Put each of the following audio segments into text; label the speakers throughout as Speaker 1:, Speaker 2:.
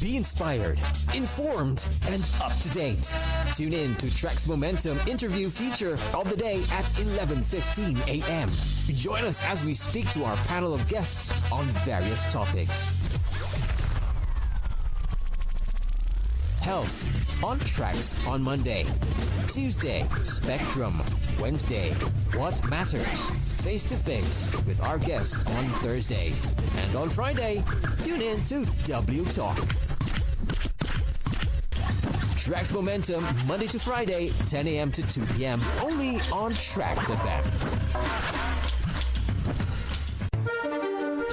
Speaker 1: Be inspired, informed, and up to date. Tune in to TRAXX Momentum interview feature of the day at 11:15 a.m. Join us as we speak to our panel of guests on various topics. Health on TRAXX on Monday. Tuesday, Spectrum. Wednesday, What Matters? Face to face with our guests on Thursdays. And on Friday, tune in to W Talk. TRAXX Momentum, Monday to Friday, 10 a.m. to 2 p.m. only on TRAXXfm.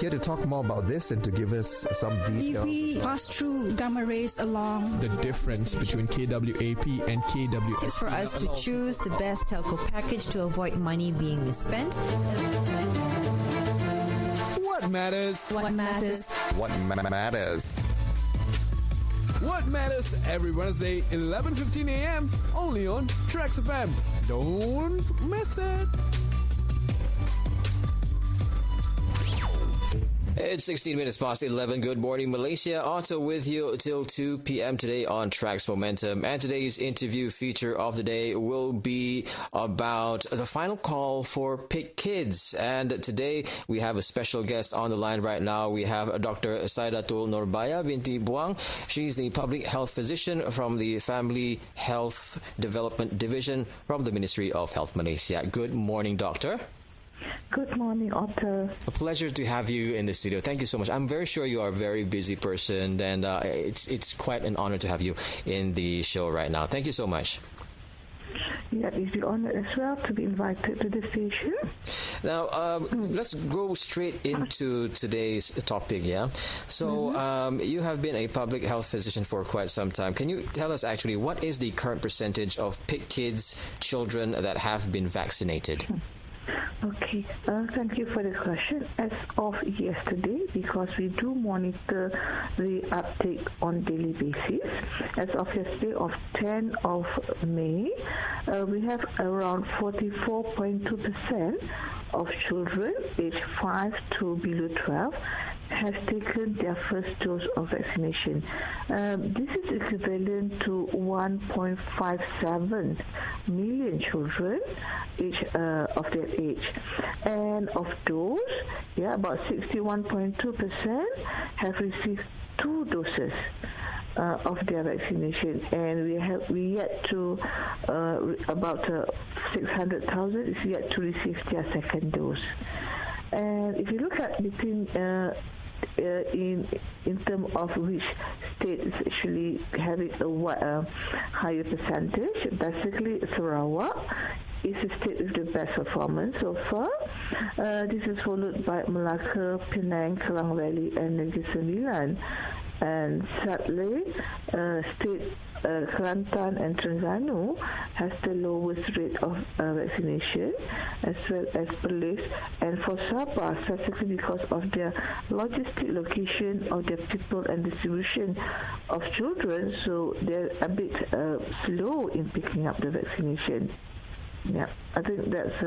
Speaker 2: Here to talk more about this and to give us some details.
Speaker 3: We pass through gamma rays along
Speaker 4: the difference between KWAP and KWS.
Speaker 5: Tips for us to choose the best telco package to avoid money being misspent.
Speaker 4: What matters?
Speaker 5: What matters?
Speaker 2: What matters?
Speaker 4: What matters every Wednesday, 11:15 a.m. only on TRAXXfm. Don't miss it.
Speaker 1: It's 16 minutes past 11. Good morning, Malaysia. Otto with you till 2 p.m. today on TRAXX Momentum. And today's interview feature of the day will be about the final call for PICkids. And today we have a special guest on the line right now. We have Dr. Saidatul Norbaya binti Buang. She's the public health physician from the Family Health Development Division from the Ministry of Health Malaysia. Good morning, doctor.
Speaker 6: Good morning, Otto.
Speaker 1: A pleasure to have you in the studio. Thank you so much. I'm very sure you are a very busy person, and it's quite an honor to have you in the show right now. Thank you so much.
Speaker 6: Yeah, it's an honor as well to be invited to the station.
Speaker 1: Now, let's go straight into today's topic, yeah? So, you have been a public health physician for quite some time. Can you tell us actually what is the current percentage of PICkids children that have been vaccinated?
Speaker 6: Okay, thank you for the question. As of yesterday, because we do monitor the uptake on daily basis, as of yesterday of 10 of May, we have around 44.2% of children aged 5 to below 12 has taken their first dose of vaccination. This is equivalent to 1.57 million children of their age. And of those, about 61.2% have received 2 doses of their vaccination, and we yet to about 600,000 is yet to receive their second dose. And if you look at between in terms of which state is actually having a higher percentage, basically Sarawak is the state with the best performance so far. This is followed by Melaka, Penang, Klang Valley, and Negeri Sembilan. And sadly, state Kelantan and Terengganu has the lowest rate of vaccination, as well as Perlis. And for Sabah, specifically because of their logistic location of their people and distribution of children, so they're a bit slow in picking up the vaccination. Yeah, I think that's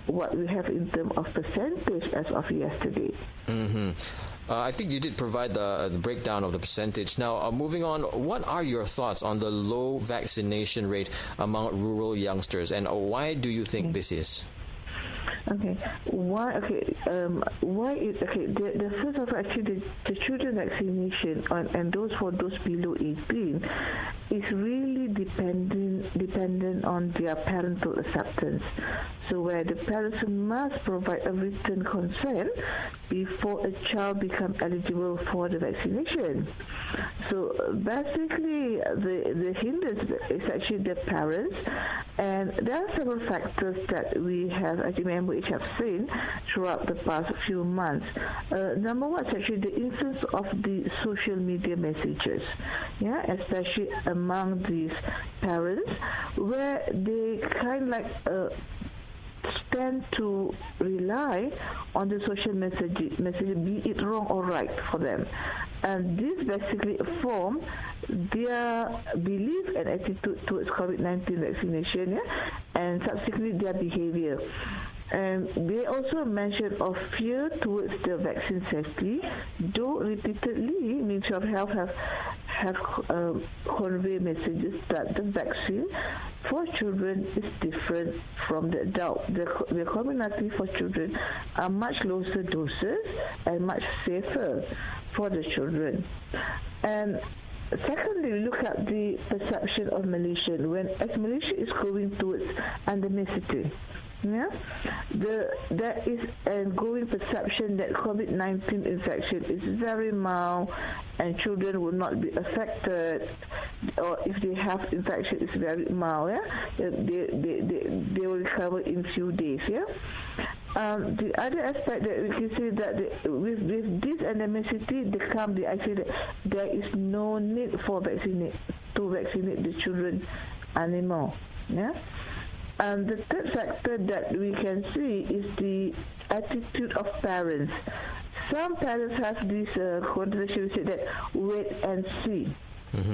Speaker 6: what we have in terms of percentage as of yesterday.
Speaker 1: I think you did provide the breakdown of the percentage. Now, moving on, what are your thoughts on the low vaccination rate among rural youngsters, and why do you think this is?
Speaker 6: Okay. Why? Okay. Why is okay? The first of all, actually the children vaccination and those below 18 is really dependent on their parental acceptance. So where the parents must provide a written consent before a child becomes eligible for the vaccination. So basically, the hindrance is actually the parents, and there are several factors that we have, as you remember, which have seen throughout the past few months. Number one is actually the influence of the social media messages, especially among these parents, where they kind of like tend to rely on the social message, be it wrong or right for them. And this basically form their belief and attitude towards COVID-19 vaccination, and subsequently their behavior. And they also mentioned of fear towards the vaccine safety, though repeatedly Ministry of Health have conveyed messages that the vaccine for children is different from the adult. The community for children are much lower doses and much safer for the children. And secondly, we look at the perception of Malaysia. As Malaysia is going towards endemicity, there is a growing perception that COVID-19 infection is very mild and children will not be affected, or if they have infection, it's very mild. They will recover in few days. The other aspect that we can see that with this endemicity, I say that there is no need for vaccinate the children anymore. And the third factor that we can see is the attitude of parents. Some parents have this connotation, we say that wait and see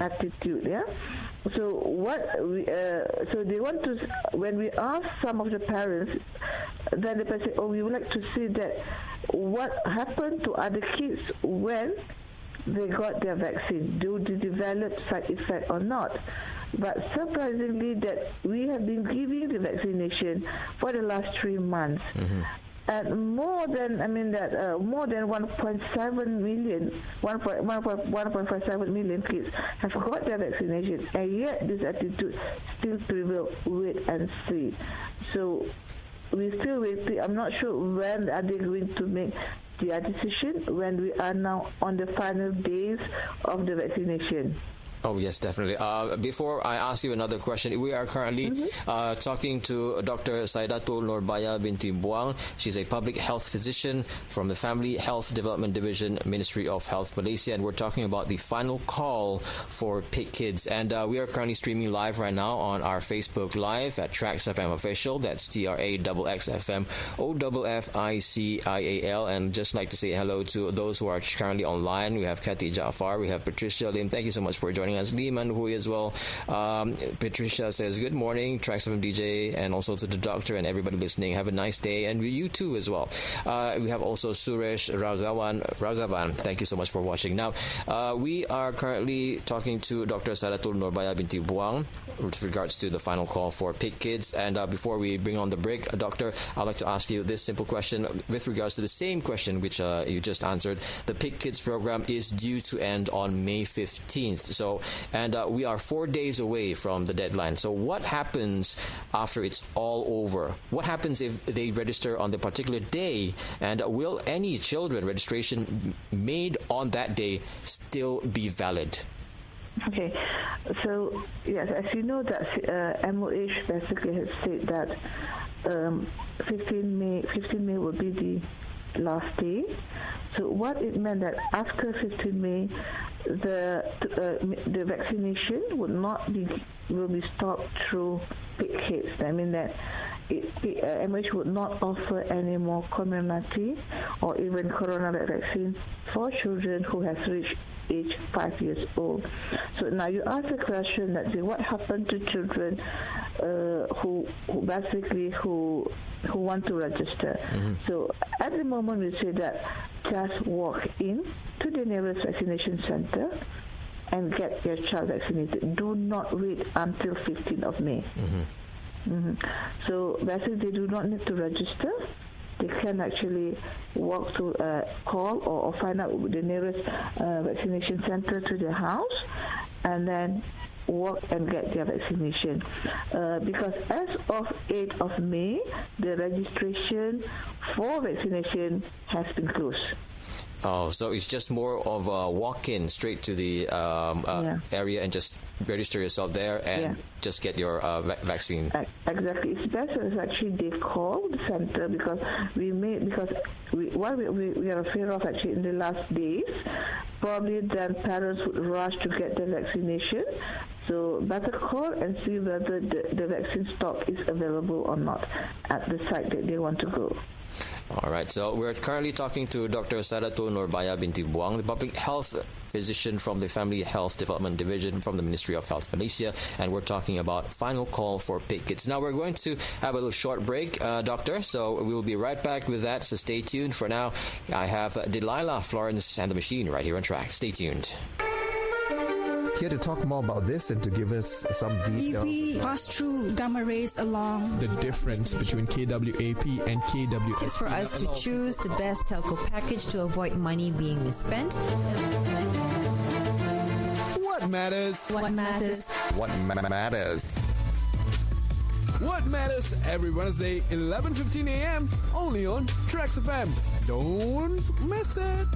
Speaker 6: attitude. So so they want to. When we ask some of the parents, then the parents say, "Oh, we would like to see that what happened to other kids when they got their vaccine. Do they develop side effect or not?" But surprisingly, that we have been giving the vaccination for the last 3 months, and more than 1.7 million, 1.57 million kids have got their vaccination, and yet this attitude still prevails. Wait and see. So we still waiting. I'm not sure when are they going to make their decision when we are now on the final days of the vaccination.
Speaker 1: Oh, yes, definitely. Before I ask you another question, we are currently talking to Dr. Saidatul Norbaya binti Buang. She's a public health physician from the Family Health Development Division, Ministry of Health, Malaysia, and we're talking about the final call for PICkids. And we are currently streaming live right now on our Facebook Live at TRAXXfm Official. That's TRAXXfm OFFICIAL. And just like to say hello to those who are currently online. We have Kathy Jaafar, we have Patricia Lim. Thank you so much for joining us. Liman Hui as well. Patricia says, good morning, TRAXXfm DJ, and also to the doctor and everybody listening. Have a nice day, and you too as well. We have also Suresh Raghavan. Thank you so much for watching. Now, we are currently talking to Dr. Saidatul Norbaya binti Buang with regards to the final call for PICkids. And before we bring on the break, Doctor, I'd like to ask you this simple question with regards to the same question which you just answered. The PICkids program is due to end on May 15th. So, and we are 4 days away from the deadline. So what happens after it's all over? What happens if they register on the particular day? And will any children registration made on that day still be valid?
Speaker 6: Okay, so yes, as you know that MOH basically has said that 15 May will be the last day. So what it meant that after 15 May, the vaccination will be stopped through PICkids. I mean that MOH would not offer any more Comirnaty or even corona vaccine for children who have reached age 5 years old. So now you ask the question that what happened to children who want to register. So at the moment we say that just walk in to the nearest vaccination center and get your child vaccinated. Do not wait until 15th of May. So basically they do not need to register. They can actually walk to call or find out the nearest vaccination center to their house and then walk and get their vaccination. Because as of 8th of May, the registration for vaccination has been closed.
Speaker 1: Oh, so it's just more of a walk-in straight to the area and just register yourself there and just get your vaccine.
Speaker 6: Exactly. It's better if actually they call the center because we are afraid of actually in the last days, probably then parents would rush to get the vaccination So better call and see whether the vaccine stock is available or not at the site that they want to go.
Speaker 1: All right, so we're currently talking to Dr. Saidatul Norbaya binti Buang, the public health physician from the Family Health Development Division from the Ministry of Health Malaysia, and we're talking about final call for PICkids. Now we're going to have a little short break, Doctor, so we'll be right back with that, so stay tuned. For now, I have Delilah, Florence, and the Machine right here on track. Stay tuned.
Speaker 2: Here to talk more about this and to give us some details.
Speaker 3: If we pass through gamma rays along
Speaker 4: The difference between KWAP and KWAP.
Speaker 5: Tips for us to choose the best telco package to avoid money being misspent.
Speaker 4: What matters?
Speaker 3: what matters.
Speaker 2: What matters?
Speaker 4: What matters every Wednesday, 11:15 a.m. only on TRAXXfm. Don't miss it.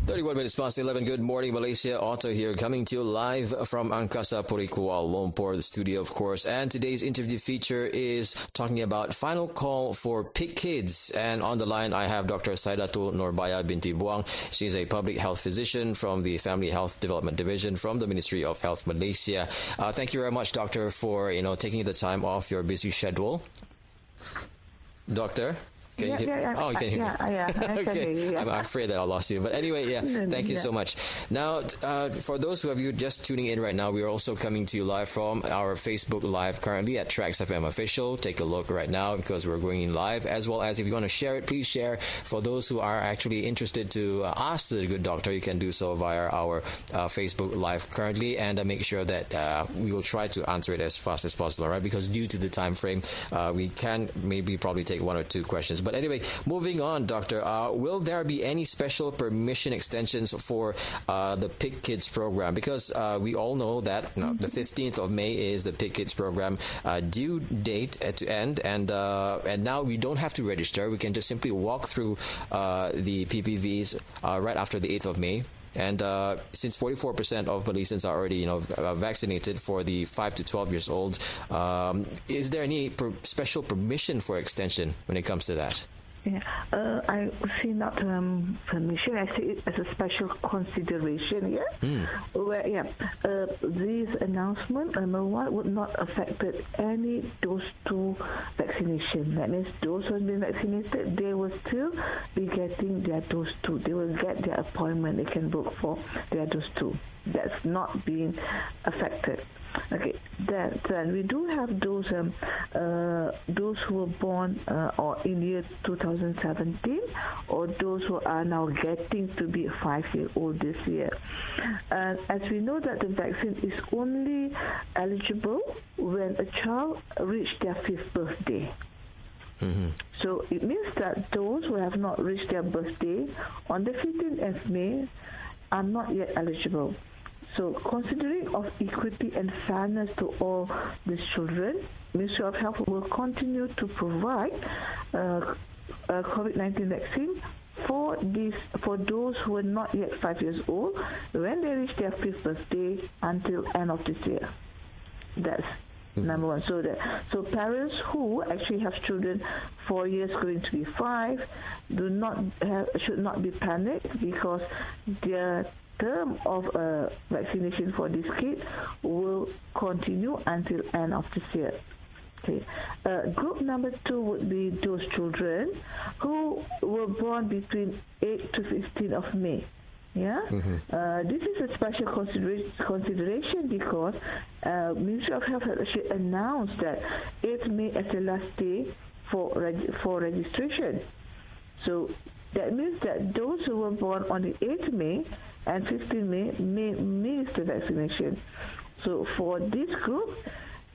Speaker 1: 31 minutes past 11. Good morning, Malaysia. Otto here, coming to you live from Angkasa Puri, Kuala Lumpur, the studio, of course. And today's interview feature is talking about final call for PICkids. And on the line, I have Dr. Saidatul Norbaya binti Buang. She's a public health physician from the Family Health Development Division from the Ministry of Health Malaysia. Thank you very much, Doctor, for taking the time off your busy schedule. Doctor? Can you hear? Oh, you can hear me. Okay. I'm afraid that I lost you. But anyway, thank you so much. Now, for those who have you just tuning in right now, we are also coming to you live from our Facebook Live currently at TRAXXfm Official. Take a look right now because we're going in live. As well as if you want to share it, please share. For those who are actually interested to ask the good doctor, you can do so via our Facebook Live currently. And make sure that we will try to answer it as fast as possible, right? Because due to the time frame, we can probably take one or two questions. But anyway, moving on, Doctor, will there be any special permission extensions for the PICkids program? Because we all know that the 15th of May is the PICkids program due date to end, and now we don't have to register. We can just simply walk through the PPVs right after the 8th of May. And since 44% of Malaysians are already, vaccinated for the 5 to 12 years old, is there any special permission for extension when it comes to that?
Speaker 6: Yeah, I see not permission. I see it as a special consideration. Yeah, where this announcement, number one, would not affect any dose 2 vaccination. That means those who have been vaccinated, they will still be getting their dose 2. They will get their appointment. They can book for their dose 2. That's not being affected. Okay, then we do have those who were born or in year 2017, or those who are now getting to be 5-year-old this year. As we know that the vaccine is only eligible when a child reached their 5th birthday. Mm-hmm. So it means that those who have not reached their birthday on the 15th of May are not yet eligible. So, considering of equity and fairness to all these children, Ministry of Health will continue to provide COVID-19 vaccine for those who are not yet 5 years old when they reach their 5th birthday until end of this year. That's number one. So parents who actually have children 4 years going to be 5 should not be panicked, because their term of vaccination for this kid will continue until end of this year. Okay. Group number 2 would be those children who were born between 8 to 15 of May. Yeah, this is a special consideration because Ministry of Health has actually announced that 8th May as the last day for registration. So that means that those who were born on the 8th May and 15 May may miss the vaccination. So for this group,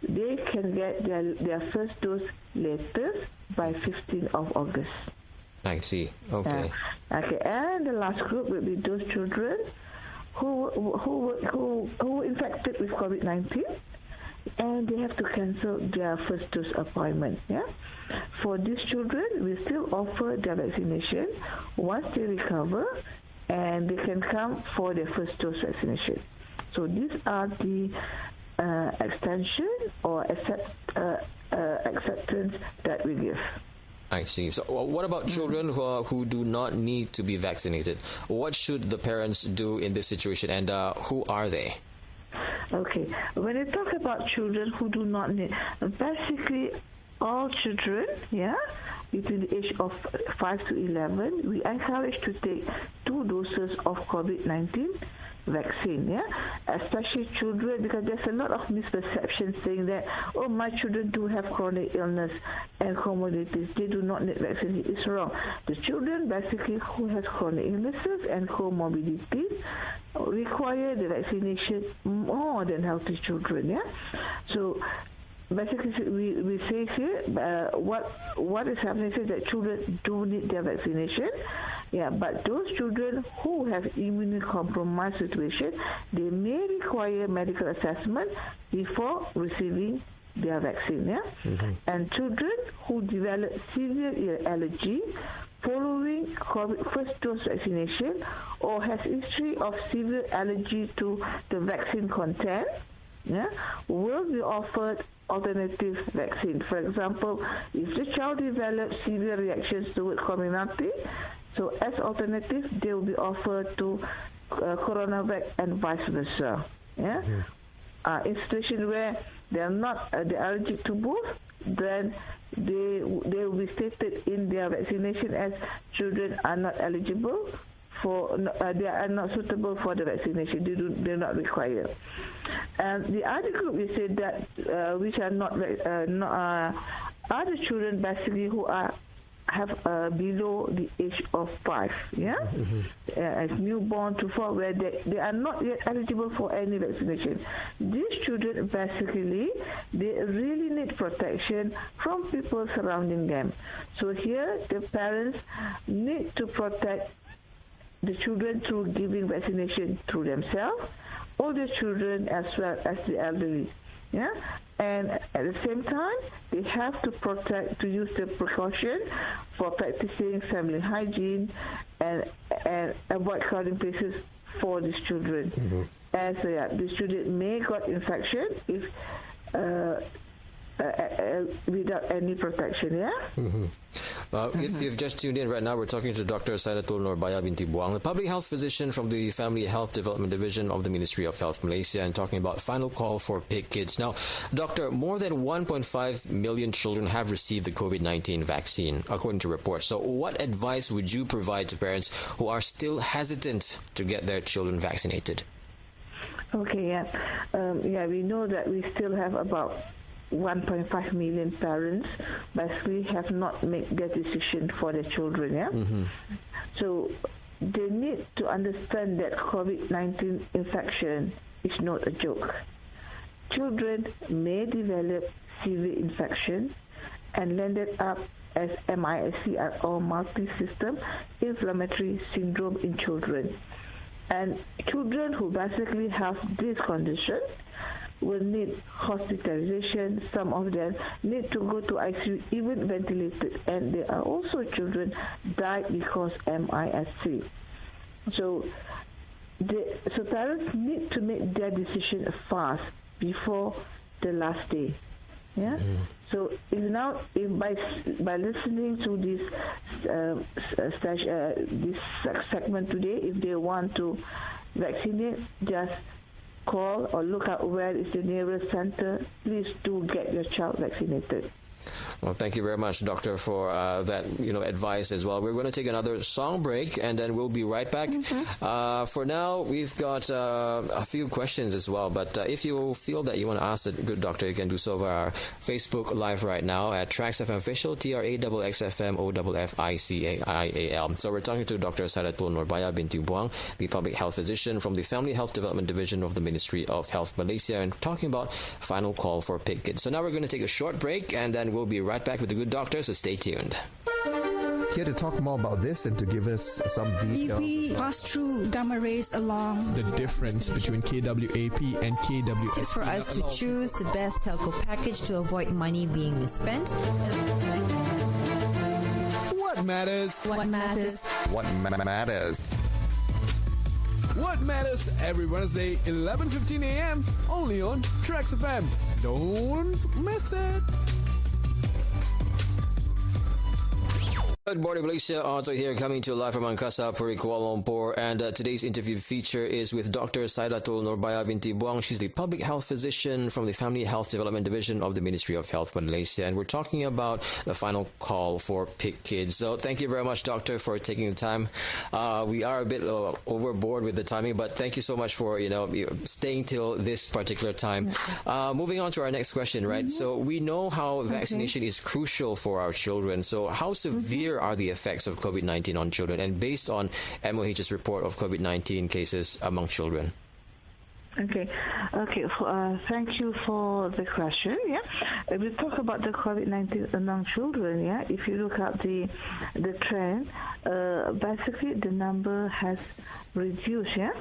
Speaker 6: they can get their first dose latest by 15th of August.
Speaker 1: I see. Okay.
Speaker 6: Okay, and the last group will be those children who were infected with COVID-19, and they have to cancel their first dose appointment. Yeah. For these children, we still offer their vaccination once they recover, and they can come for their first dose vaccination. So these are the extension or acceptance that we give.
Speaker 1: I see. So what about children who do not need to be vaccinated? What should the parents do in this situation, and who are they?
Speaker 6: Okay, when you talk about children who do not need, basically all children, between the age of 5 to 11, we encourage to take 2 doses of COVID-19 vaccine, especially children, because there's a lot of misperceptions saying that, my children do have chronic illness and comorbidities, they do not need vaccine. It's wrong. The children basically who has chronic illnesses and comorbidities require the vaccination more than healthy children, So basically, we say here, what is happening is that children do need their vaccination, but those children who have immunocompromised situation, they may require medical assessment before receiving their vaccine, And children who develop severe ear allergy following COVID first dose vaccination or has history of severe allergy to the vaccine content, will be offered alternative vaccine. For example, if the child develops severe reactions toward Comirnaty, so as alternative, they will be offered to Coronavac and vice versa. In situation where they are not they're allergic to both, then they will be stated in their vaccination as children are not eligible for, they are not suitable for the vaccination. They're not required. And the other group we said that which are not are the children basically who have below the age of 5, as newborn to 4, where they are not yet eligible for any vaccination. These children basically, they really need protection from people surrounding them. So here the parents need to protect the children through giving vaccination through themselves, or the children as well as the elderly. And at the same time, they have to use the precaution for practicing family hygiene and avoid crowding places for these children. As these children may got infection if without any protection,
Speaker 1: If you've just tuned in right now, we're talking to Dr. Saidatul Norbaya binti Buang, the public health physician from the Family Health Development Division of the Ministry of Health Malaysia, and talking about final call for PICkids. Now, Doctor, more than 1.5 million children have received the COVID-19 vaccine, according to reports. So what advice would you provide to parents who are still hesitant to get their children vaccinated?
Speaker 6: Okay, we know that we still have about 1.5 million parents basically have not made their decision for their children, So they need to understand that COVID-19 infection is not a joke. Children may develop severe infection and landed up as MISC or multi-system inflammatory syndrome in children. And children who basically have this condition will need hospitalization. Some of them need to go to ICU, even ventilated, and there are also children died because MISC. So parents need to make their decision fast before the last day. So if by listening to this segment today, if they want to vaccinate, just call or look at where is the nearest center. Please do get your child vaccinated.
Speaker 1: Well, thank you very much, Doctor, for that advice as well. We're going to take another song break, and then we'll be right back. For now, we've got a few questions as well. But if you feel that you want to ask the good doctor, you can do so via our Facebook Live right now at TRAXXfm Official, TRAXXfm OFFICAIAL. So we're talking to Dr. Saidatul Norbaya binti Buang, the public health physician from the Family Health Development Division of the Ministry of Health Malaysia, and talking about final call for PICkids. So now we're going to take a short break, and then we'll be right back with the good doctor, so stay tuned.
Speaker 2: Here to talk more about this and to give us some details.
Speaker 3: If we pass through gamma rays along
Speaker 4: The difference between KWAP and KWSP.
Speaker 5: Tips for us to choose the best telco package to avoid money being misspent.
Speaker 4: What matters?
Speaker 3: what matters.
Speaker 2: What matters?
Speaker 4: What matters every Wednesday, 11:15 a.m. only on TRAXXfm. Don't miss it.
Speaker 1: Good morning, Malaysia. Otto here, coming to you live from Angkasa Puri, Kuala Lumpur. And today's interview feature is with Dr. Saidatul Norbaya binti Buang. She's the public health physician from the Family Health Development Division of the Ministry of Health Malaysia. And we're talking about the final call for PICkids. So thank you very much, Doctor, for taking the time. We are a bit overboard with the timing, but thank you so much for, staying till this particular time. Moving on to our next question, right? So we know how vaccination is crucial for our children. So how severe are the effects of COVID-19 on children, and based on MOH's report of COVID-19 cases among children?
Speaker 6: Okay. Thank you for the question. Yeah, if we talk about the COVID-19 among children, yeah, if you look at the trend, basically the number has reduced. Yeah,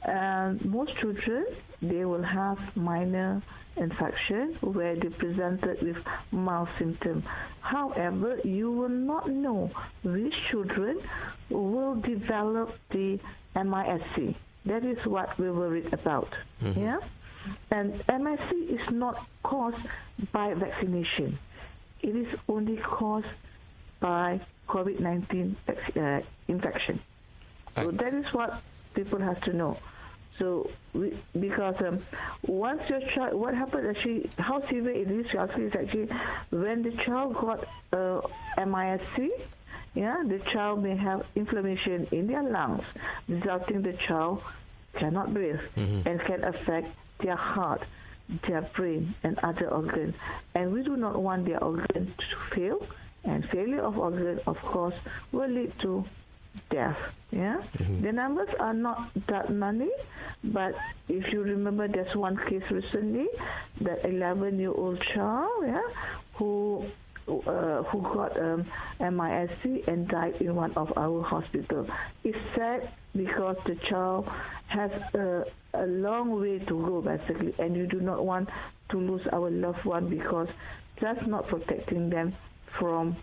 Speaker 6: and most children, they will have minor infection where they presented with mild symptoms. However, you will not know which children will develop the MISC. That is what we worried about. Yeah, and MISC is not caused by vaccination. It is only caused by COVID-19 infection. So that is what people have to know. So, because once your child, what happened actually, how severe it is actually when the child got MISC, yeah, the child may have inflammation in their lungs, resulting the child cannot breathe and can affect their heart, their brain, and other organs. And we do not want their organs to fail, and failure of organ, of course, will lead to death. Yeah, the numbers are not that many, but if you remember, there's one case recently, that 11-year-old child, yeah, who got MISC and died in one of our hospitals. It's sad because the child has a long way to go, basically, and you do not want to lose our loved one because that's not protecting them from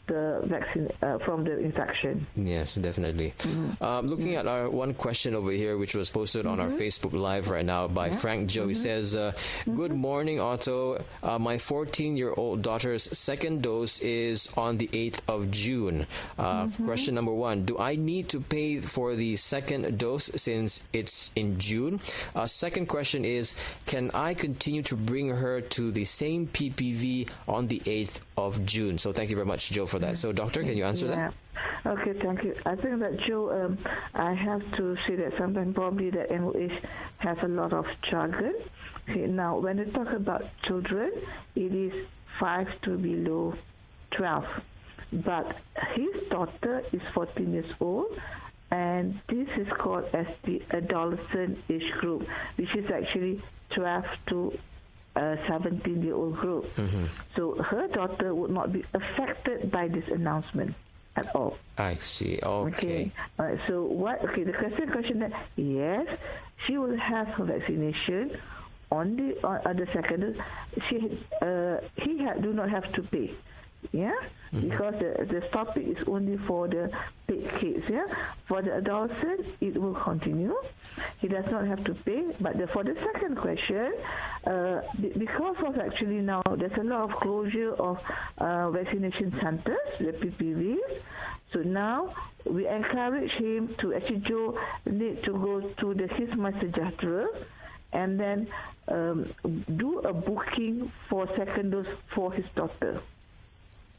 Speaker 6: the vaccine, from the infection.
Speaker 1: Yes, definitely. Looking at our one question over here, which was posted on our Facebook Live right now by Frank Joe. He says, good morning, Otto. My 14-year-old daughter's second dose is on the 8th of June. Question number one, do I need to pay for the second dose since it's in June? Second question is, can I continue to bring her to the same PPV on the 8th of June? So thank you very much, Joe, for that. So, Doctor, can you answer that?
Speaker 6: Okay, thank you. I think that, Joe, I have to say that sometimes probably the MOH has a lot of jargon. Okay, now, when we talk about children, it is 5 to below 12. But his daughter is 14 years old, and this is called as the adolescent age group, which is actually 12 to 17-year-old group. So her daughter would not be affected by this announcement at all.
Speaker 1: I see. Okay.
Speaker 6: So what? Okay. The question that yes, she will have her vaccination on the second dose. He do not have to pay. Yeah, because the topic is only for the PICkids. Yeah, for the adolescent, it will continue. He does not have to pay. But for the second question, because of actually now there's a lot of closure of vaccination centers, the PPVs. So now we encourage him to actually need to go to the his Saidatul and then do a booking for second dose for his daughter.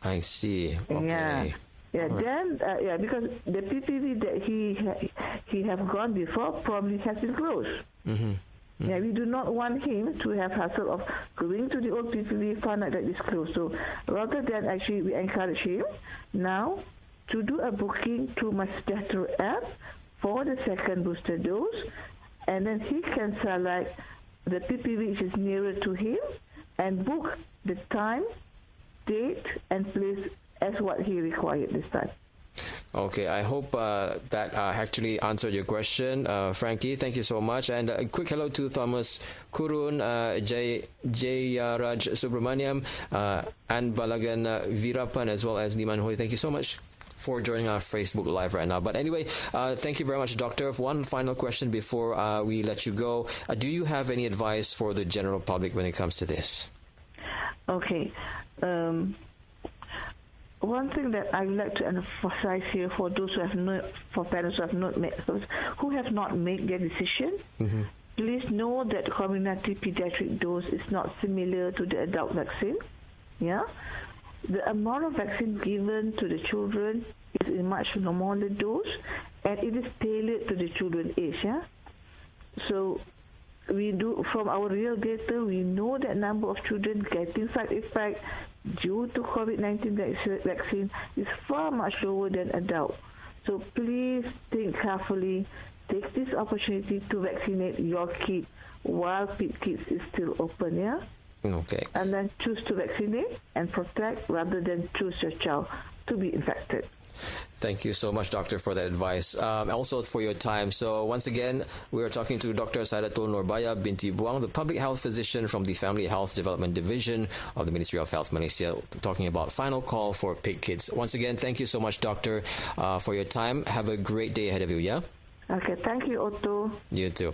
Speaker 1: I see. Okay.
Speaker 6: Yeah. Right. Then because the PPV that he have gone before probably has been closed. Yeah, we do not want him to have hassle of going to the old PPV, find out that it's closed. So rather than actually we encourage him now to do a booking through my Saidatul app for the second booster dose, and then he can select the PPV which is nearer to him and book the time, date, and place as what he required this time.
Speaker 1: Okay, I hope that actually answered your question, Frankie. Thank you so much. And a quick hello to Thomas Kurun, Jayaraj Subramaniam, and Balagan Virapan, as well as Liman Hoy. Thank you so much for joining our Facebook Live right now. But anyway, thank you very much, Doctor. One final question before we let you go. Do you have any advice for the general public when it comes to this?
Speaker 6: Okay. one thing that I would like to emphasize here for those who have not, for parents who have not made their decision, please know that the community pediatric dose is not similar to the adult vaccine. Yeah, the amount of vaccine given to the children is a much smaller dose, and it is tailored to the children's age. Yeah, so we do, from our real data, we know that number of children getting side effects due to COVID-19 vaccine is far much lower than adults. So please think carefully. Take this opportunity to vaccinate your kid while PICkids is still open, yeah?
Speaker 1: Okay.
Speaker 6: And then choose to vaccinate and protect rather than choose your child to be infected.
Speaker 1: Thank you so much, Doctor, for that advice. Also for your time. So once again, we are talking to Dr. Saidatul Norbaya binti Buang, the public health physician from the Family Health Development Division of the Ministry of Health Malaysia, talking about final call for PICkids. Once again, thank you so much, Doctor, for your time. Have a great day ahead of you, yeah?
Speaker 6: Okay, thank you, Otto.
Speaker 1: You too.